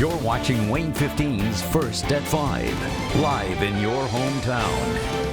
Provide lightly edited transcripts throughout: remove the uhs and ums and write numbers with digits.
You're watching Wayne 15's First at 5, live in your hometown.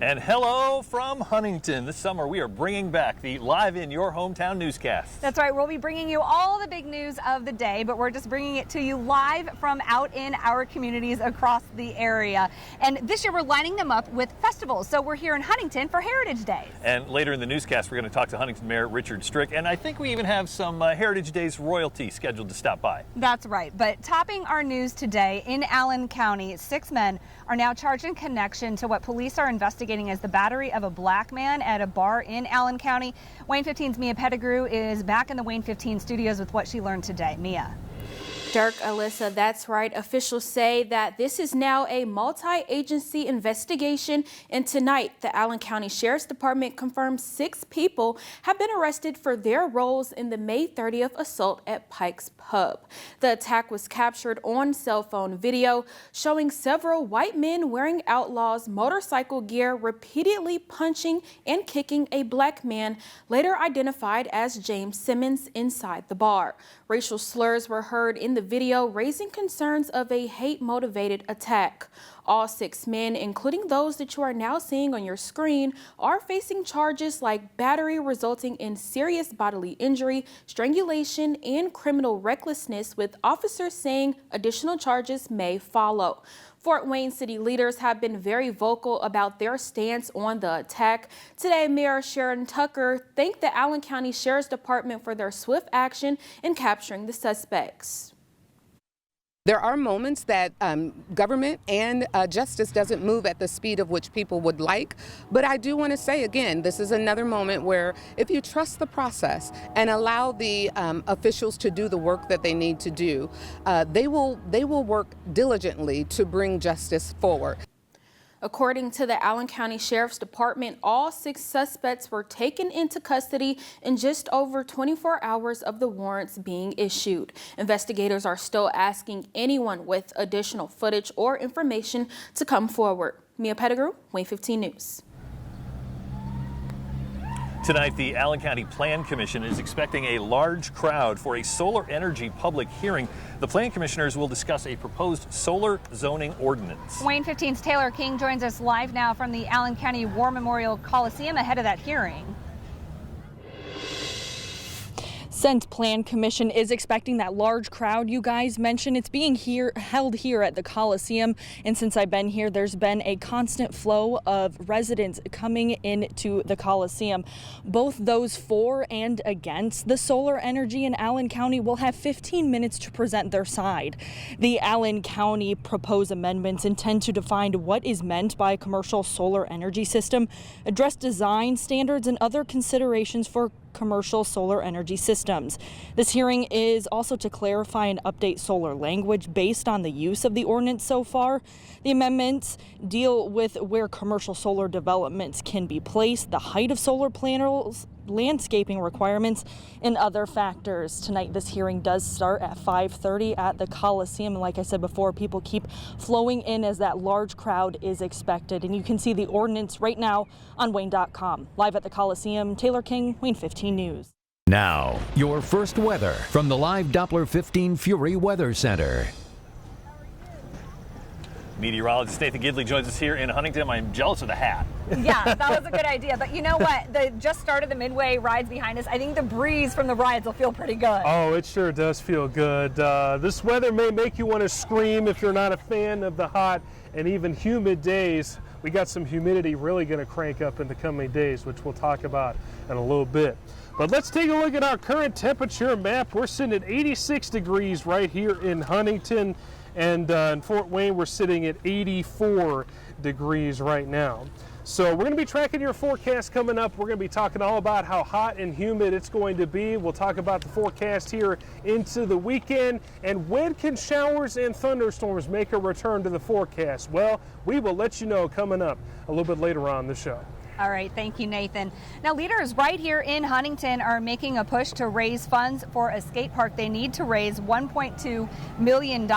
And hello from Huntington. This summer we are bringing back the Live in Your Hometown newscast. That's right. We'll be bringing you all the big news of the day, but we're just bringing it to you live from out in our communities across the area. And this year we're lining them up with festivals. So we're here in Huntington for Heritage Days. And later in the newscast we're going to talk to Huntington Mayor Richard Strick. And I think we even have some Heritage Days royalty scheduled to stop by. That's right. But topping our news today, in Allen County, 6 men are now charged in connection to what police are investigating as the battery of a black man at a bar in Allen County. Wayne 15's Mia Pettigrew is back in the Wayne 15 studios with what she learned today. Mia. Dirk, Alyssa, that's right. Officials say that this is now a multi-agency investigation, and tonight the Allen County Sheriff's Department confirms 6 people have been arrested for their roles in the May 30th assault at Pike's Pub. The attack was captured on cell phone video showing several white men wearing outlaws' motorcycle gear repeatedly punching and kicking a black man, later identified as James Simmons, inside the bar. Racial slurs were heard in the video, raising concerns of a hate-motivated attack. All 6 men, including those that you are now seeing on your screen, are facing charges like battery resulting in serious bodily injury, strangulation, and criminal recklessness, with officers saying additional charges may follow. Fort Wayne city leaders have been very vocal about their stance on the attack. Today, Mayor Sharon Tucker thanked the Allen County Sheriff's Department for their swift action in capturing the suspects. There are moments that government and justice doesn't move at the speed of which people would like. But I do want to say again, this is another moment where if you trust the process and allow the officials to do the work that they need to do, they will work diligently to bring justice forward. According to the Allen County Sheriff's Department, all 6 suspects were taken into custody in just over 24 hours of the warrants being issued. Investigators are still asking anyone with additional footage or information to come forward. Mia Pettigrew, Wayne 15 News. Tonight, the Allen County Plan Commission is expecting a large crowd for a solar energy public hearing. The Plan Commissioners will discuss a proposed solar zoning ordinance. Wayne 15's Taylor King joins us live now from the Allen County War Memorial Coliseum ahead of that hearing. Since Plan Commission is expecting that large crowd you guys mentioned, it's being held here at the Coliseum. And since I've been here, there's been a constant flow of residents coming into the Coliseum. Both those for and against the solar energy in Allen County will have 15 minutes to present their side. The Allen County proposed amendments intend to define what is meant by a commercial solar energy system, address design standards and other considerations for commercial solar energy systems. This hearing is also to clarify and update solar language based on the use of the ordinance so far. The amendments deal with where commercial solar developments can be placed, the height of solar panels, landscaping requirements, and other factors. Tonight, this hearing does start at 5:30 at the Coliseum. And like I said before, people keep flowing in as that large crowd is expected. And you can see the ordinance right now on Wayne.com. Live at the Coliseum, Taylor King, Wayne 15 News. Now, your first weather from the live Doppler 15 Fury Weather Center. Meteorologist Nathan Gidley joins us here in Huntington. I'm jealous of the hat. Yeah, that was a good idea. But you know what? The just started the Midway rides behind us. I think the breeze from the rides will feel pretty good. Oh, it sure does feel good. This weather may make you want to scream if you're not a fan of the hot and even humid days. We got some humidity really going to crank up in the coming days, which we'll talk about in a little bit. But let's take a look at our current temperature map. We're sitting at 86 degrees right here in Huntington. And in Fort Wayne, we're sitting at 84 degrees right now. So we're going to be tracking your forecast coming up. We're going to be talking all about how hot and humid it's going to be. We'll talk about the forecast here into the weekend. And when can showers and thunderstorms make a return to the forecast? Well, we will let you know coming up a little bit later on the show. All right, thank you, Nathan. Now, leaders right here in Huntington are making a push to raise funds for a skate park. They need to raise $1.2 million,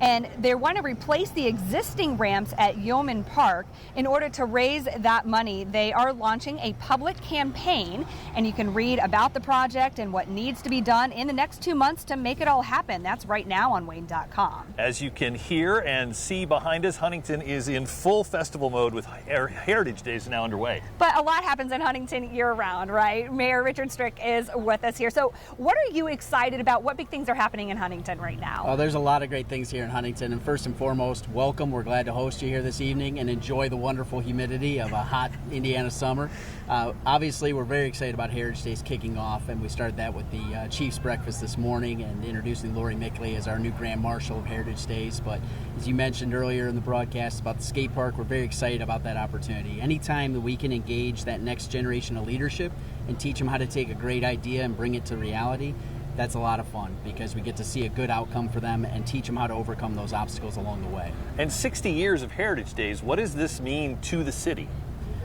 and they want to replace the existing ramps at Yeoman Park. In order to raise that money, they are launching a public campaign, and you can read about the project and what needs to be done in the next 2 months to make it all happen. That's right now on Wayne.com. As you can hear and see behind us, Huntington is in full festival mode with Heritage Days now underway. But a lot happens in Huntington year-round, right? Mayor Richard Strick is with us here. So what are you excited about? What big things are happening in Huntington right now? Well, there's a lot of great things here in Huntington. And first and foremost, welcome. We're glad to host you here this evening and enjoy the wonderful humidity of a hot Indiana summer. Obviously, we're very excited about Heritage Days kicking off, and we started that with the Chiefs Breakfast this morning and introducing Lori Mickley as our new Grand Marshal of Heritage Days. But as you mentioned earlier in the broadcast about the skate park, we're very excited about that opportunity. Anytime that we can engage that next generation of leadership and teach them how to take a great idea and bring it to reality, that's a lot of fun because we get to see a good outcome for them and teach them how to overcome those obstacles along the way. And 60 years of Heritage Days, what does this mean to the city?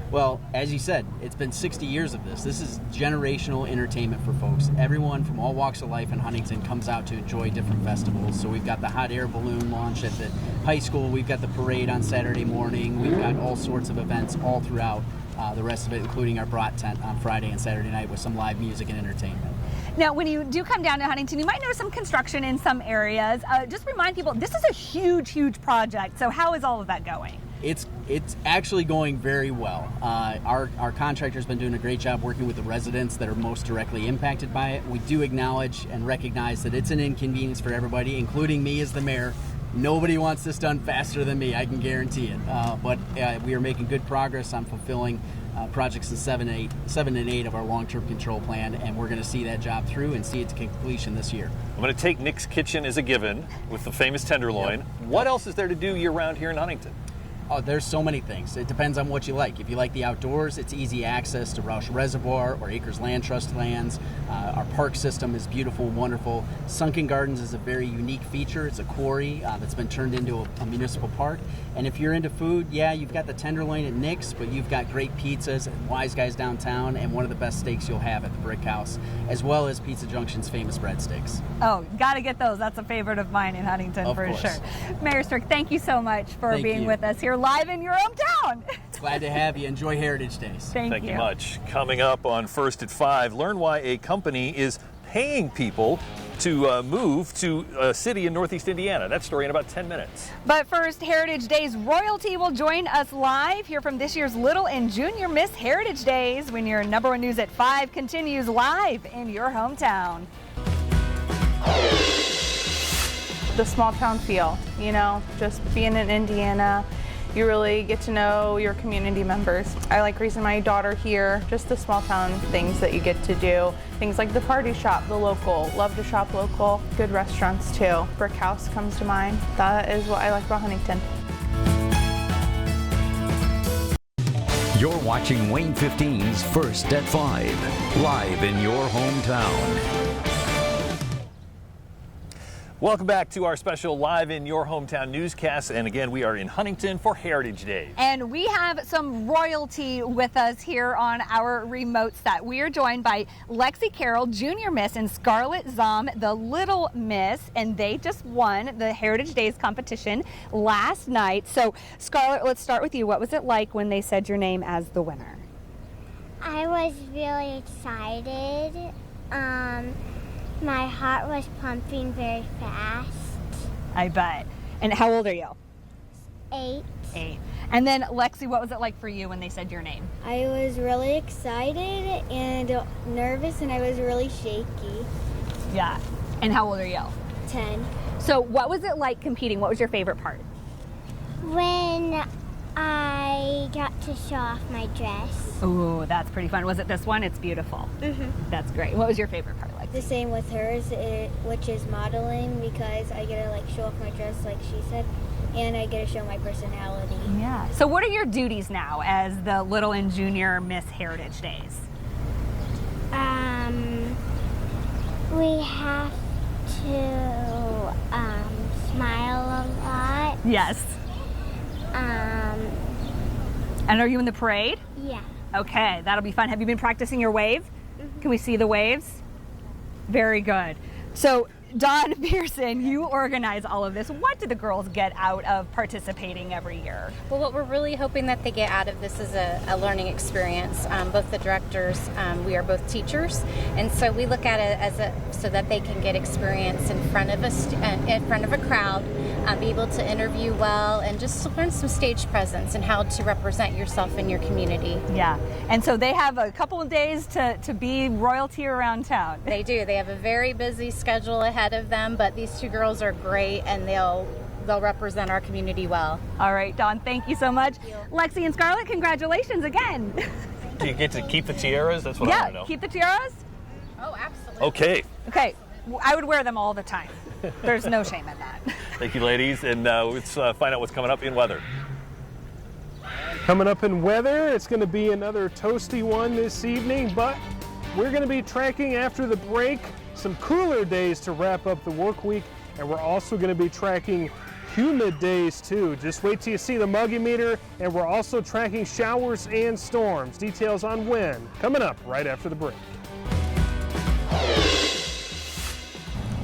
Well, as you said, it's been 60 years of this. This is generational entertainment for folks. Everyone from all walks of life in Huntington comes out to enjoy different festivals. So we've got the hot air balloon launch at the high school. We've got the parade on Saturday morning. We've got all sorts of events all throughout the rest of it, including our brat tent on Friday and Saturday night with some live music and entertainment. Now, when you do come down to Huntington, you might notice some construction in some areas. Just remind people, this is a huge, huge project. So how is all of that going? It's actually going very well. Our contractor's been doing a great job working with the residents that are most directly impacted by it. We do acknowledge and recognize that it's an inconvenience for everybody, including me as the mayor. Nobody wants this done faster than me, I can guarantee it. But we are making good progress on fulfilling projects in 7 and 8 of our long-term control plan, and we're going to see that job through and see it to completion this year. I'm going to take Nick's Kitchen as a given with the famous tenderloin. Yep. What else is there to do year-round here in Huntington? Oh, there's so many things. It depends on what you like. If you like the outdoors, it's easy access to Roush Reservoir or Acres Land Trust lands. Our park system is beautiful and wonderful. Sunken Gardens is a very unique feature. It's a quarry that's been turned into a municipal park. And if you're into food, yeah, you've got the tenderloin at Nick's, but you've got great pizzas at Wise Guys downtown and one of the best steaks you'll have at the Brick House, as well as Pizza Junction's famous breadsticks. Oh, got to get those. That's a favorite of mine in Huntington for sure. Mayor Strick, thank you so much for being with us here live in your hometown. Glad to have you. Enjoy Heritage Days. Thank you much. Coming up on First at 5, learn why a company is paying people to move to a city in Northeast Indiana. That story in about 10 minutes. But first, Heritage Days royalty will join us live here from this year's Little and Junior Miss Heritage Days when your number one news at 5 continues live in your hometown. The small town feel, you know, just being in Indiana, you really get to know your community members. I like raising my daughter here, just the small town things that you get to do. Things like the party shop, the local, love to shop local, good restaurants too. Brick House comes to mind. That is what I like about Huntington. You're watching Wayne 15's First at 5, live in your hometown. Welcome back to our special Live in Your Hometown newscast. And again, we are in Huntington for Heritage Days. And we have some royalty with us here on our remote set. We are joined by Lexi Carroll, Junior Miss, and Scarlett Zom, the Little Miss. And they just won the Heritage Days competition last night. So, Scarlett, let's start with you. What was it like when they said your name as the winner? I was really excited. My heart was pumping very fast. I bet. And how old are you? 8. 8. And then, Lexi, what was it like for you when they said your name? I was really excited and nervous, and I was really shaky. Yeah. And how old are you? 10. So what was it like competing? What was your favorite part? When I got to show off my dress. Ooh, that's pretty fun. Was it this one? It's beautiful. Mm-hmm. That's great. What was your favorite part like? The same with hers, which is modeling, because I get to like show off my dress like she said, and I get to show my personality. Yeah. So what are your duties now as the Little and Junior Miss Heritage Days? We have to smile a lot. Yes. And are you in the parade? Yeah. Okay, that'll be fun. Have you been practicing your wave? Can we see the waves? Very good. So, Dawn Pearson, you organize all of this. What do the girls get out of participating every year? Well, what we're really hoping that they get out of this is a learning experience. Both the directors, we are both teachers, and so we look at it as so that they can get experience in front of a crowd, be able to interview well, and just to learn some stage presence and how to represent yourself in your community. Yeah, and so they have a couple of days to be royalty around town. They do. They have a very busy schedule ahead of them, but these two girls are great, and they'll represent our community well. All right, Dawn, thank you so much. Lexi and Scarlett, congratulations again. Do you get to keep the tiaras? That's what I want to know. Yeah, keep the tiaras? Oh, absolutely. Okay. Okay, I would wear them all the time. There's no shame in that. Thank you, ladies, and let's find out what's coming up in weather. Coming up in weather, it's going to be another toasty one this evening, but we're going to be tracking after the break some cooler days to wrap up the work week, and we're also going to be tracking humid days too. Just wait till you see the muggy meter, and we're also tracking showers and storms. Details on when coming up right after the break.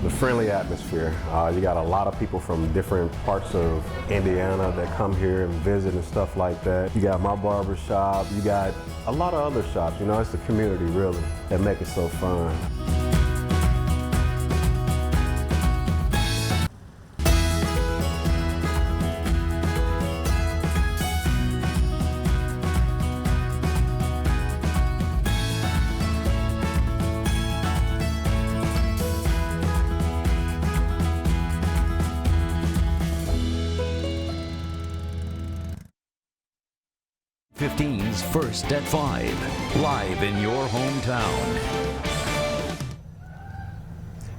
The friendly atmosphere. You got a lot of people from different parts of Indiana that come here and visit and stuff like that. You got my barber shop, you got a lot of other shops. You know, it's the community really that make it so fun. First at 5, live in your hometown.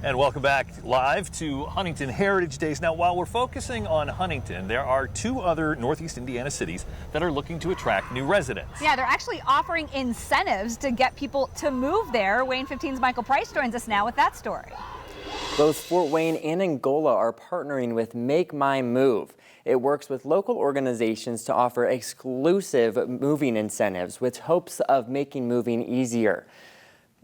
And welcome back live to Huntington Heritage Days. Now, while we're focusing on Huntington, there are 2 other Northeast Indiana cities that are looking to attract new residents. Yeah, they're actually offering incentives to get people to move there. Wayne 15's Michael Price joins us now with that story. Both Fort Wayne and Angola are partnering with Make My Move. It works with local organizations to offer exclusive moving incentives with hopes of making moving easier.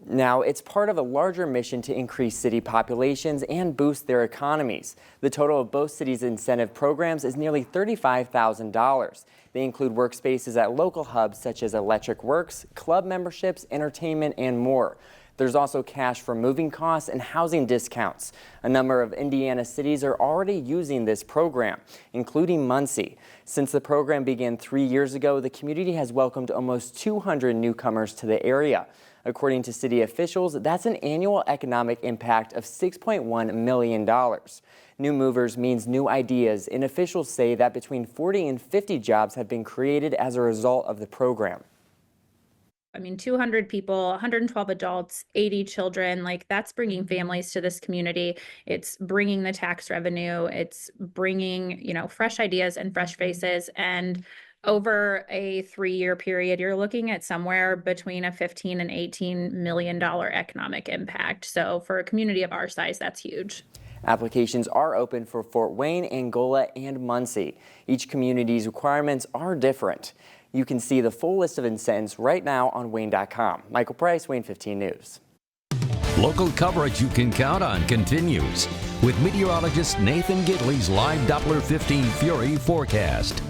Now, it's part of a larger mission to increase city populations and boost their economies. The total of both cities' incentive programs is nearly $35,000. They include workspaces at local hubs such as Electric Works, club memberships, entertainment, and more. There's also cash for moving costs and housing discounts. A number of Indiana cities are already using this program, including Muncie. Since the program began 3 years ago, the community has welcomed almost 200 newcomers to the area. According to city officials, that's an annual economic impact of $6.1 million. New movers means new ideas, and officials say that between 40 and 50 jobs have been created as a result of the program. I mean, 200 people, 112 adults, 80 children, like that's bringing families to this community. It's bringing the tax revenue. It's bringing, fresh ideas and fresh faces. And over a 3-year period, you're looking at somewhere between a $15 and $18 million economic impact. So for a community of our size, that's huge. Applications are open for Fort Wayne, Angola, and Muncie. Each community's requirements are different. You can see the full list of incentives right now on Wayne.com. Michael Price, Wayne 15 News. Local coverage you can count on continues with meteorologist Nathan Gidley's live Doppler 15 Fury forecast.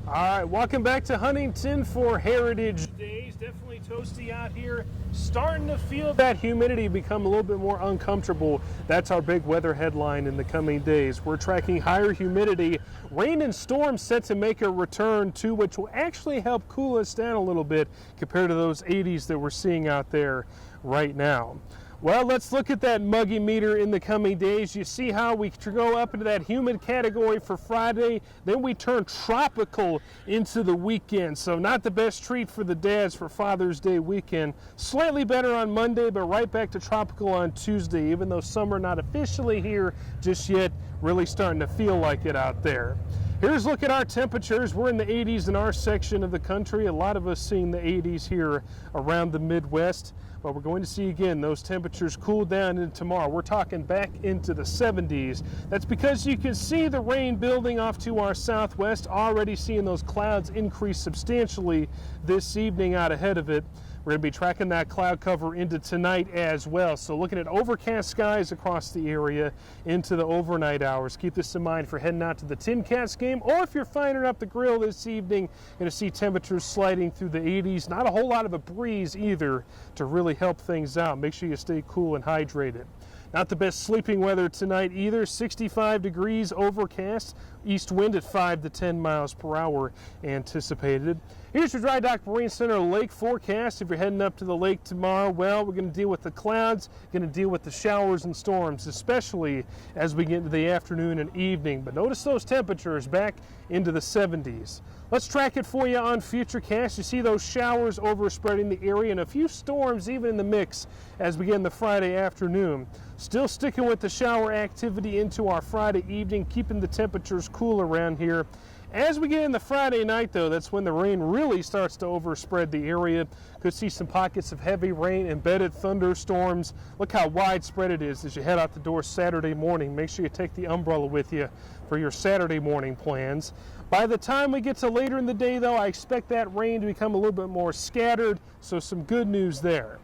All right, welcome back to Huntington for Heritage Days. Definitely toasty out here. Starting to feel that humidity become a little bit more uncomfortable. That's our big weather headline in the coming days. We're tracking higher humidity. Rain and storms set to make a return too, which will actually help cool us down a little bit compared to those 80s that we're seeing out there right now. Well, let's look at that muggy meter in the coming days. You see how we go up into that humid category for Friday, then we turn tropical into the weekend. So not the best treat for the dads for Father's Day weekend. Slightly better on Monday, but right back to tropical on Tuesday, even though summer not officially here just yet, really starting to feel like it out there. Here's a look at our temperatures. We're in the 80s in our section of the country. A lot of us seeing the 80s here around the Midwest. but we're going to see again those temperatures cool down into tomorrow. We're talking back into the 70s. That's because you can see the rain building off to our southwest, already seeing those clouds increase substantially this evening out ahead of it. We're going to be tracking that cloud cover into tonight as well. So looking at overcast skies across the area into the overnight hours. Keep this in mind for heading out to the Tin Cats game, or if you're firing up the grill this evening, you're going to see temperatures sliding through the 80s. Not a whole lot of a breeze either to really help things out. Make sure you stay cool and hydrated. Not the best sleeping weather tonight either. 65 degrees, overcast, east wind at 5 to 10 miles per hour anticipated. Here's your Dry Dock Marine Center lake forecast. If you're heading up to the lake tomorrow, well, we're going to deal with the clouds, going to deal with the showers and storms, especially as we get into the afternoon and evening. But notice those temperatures back into the 70s. Let's track it for you on Futurecast. You see those showers overspreading the area and a few storms even in the mix as we get in the Friday afternoon. Still sticking with the shower activity into our Friday evening, keeping the temperatures cool around here. As we get in the Friday night, though, that's when the rain really starts to overspread the area. Could see some pockets of heavy rain, embedded thunderstorms. Look how widespread it is as you head out the door Saturday morning. Make sure you take the umbrella with you for your Saturday morning plans. By the time we get to later in the day, though, I expect that rain to become a little bit more scattered, so some good news there.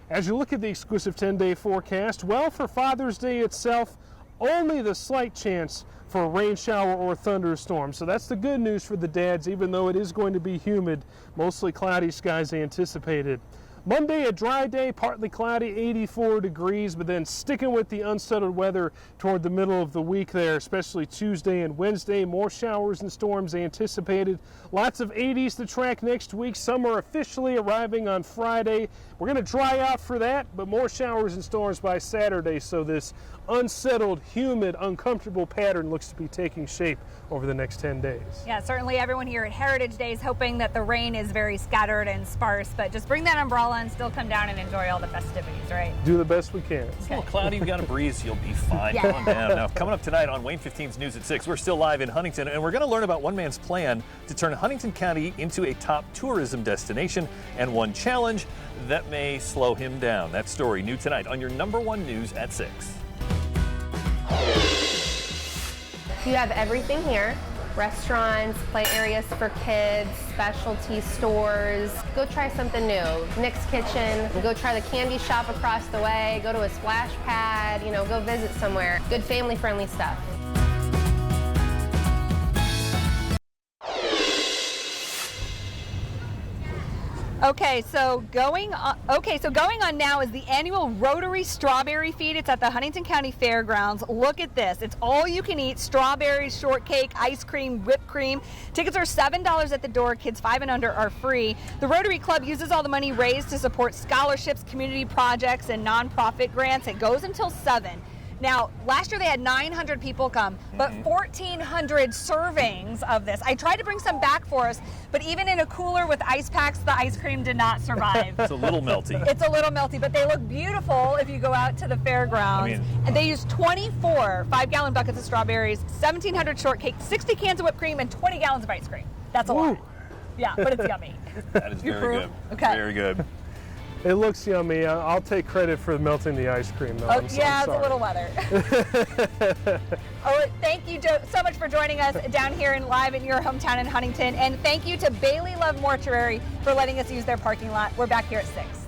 As you look at the exclusive 10-day forecast, well, for Father's Day itself, only the slight chance for a rain shower or thunderstorm. So that's the good news for the dads, even though it is going to be humid, mostly cloudy skies anticipated. Monday, a dry day, partly cloudy, 84 degrees, but then sticking with the unsettled weather toward the middle of the week there, especially Tuesday and Wednesday. More showers and storms anticipated. Lots of 80s to track next week. Some are officially arriving on Friday. We're going to dry out for that, but more showers and storms by Saturday, so this unsettled, humid, uncomfortable pattern looks to be taking shape over the next 10 days. Yeah, certainly everyone here at Heritage Day is hoping that the rain is very scattered and sparse, but just bring that umbrella and still come down and enjoy all the festivities, right? Do the best we can. It's a little cloudy, you've got a breeze, you'll be fine. Yeah. Come on down. Now, coming up tonight on Wayne 15's News at 6, we're still live in Huntington, and we're going to learn about one man's plan to turn Huntington County into a top tourism destination, and one challenge that may slow him down. That story new tonight on your #1 News at 6. You have everything here. Restaurants, play areas for kids, specialty stores. Go try something new. Nick's Kitchen, go try the candy shop across the way, go to a splash pad, go visit somewhere. Good family-friendly stuff. Okay, so going on now is the annual Rotary Strawberry Feed. It's at the Huntington County Fairgrounds. Look at this. It's all you can eat: strawberries, shortcake, ice cream, whipped cream. Tickets are $7 at the door. Kids 5 and under are free. The Rotary Club uses all the money raised to support scholarships, community projects, and nonprofit grants. It goes until 7. Now, last year they had 900 people come, but 1,400 servings of this. I tried to bring some back for us, but even in a cooler with ice packs, the ice cream did not survive. It's a little melty. It's a little melty, but they look beautiful if you go out to the fairgrounds. And they use 24 5-gallon buckets of strawberries, 1,700 shortcake, 60 cans of whipped cream, and 20 gallons of ice cream. That's a lot. Yeah, but it's yummy. That is very good. Okay. Very good. It looks yummy. I'll take credit for melting the ice cream, though. Oh, yeah, it's a little weather. Thank you so much for joining us down here and live in your hometown in Huntington. And thank you to Bailey Love Mortuary for letting us use their parking lot. We're back here at 6.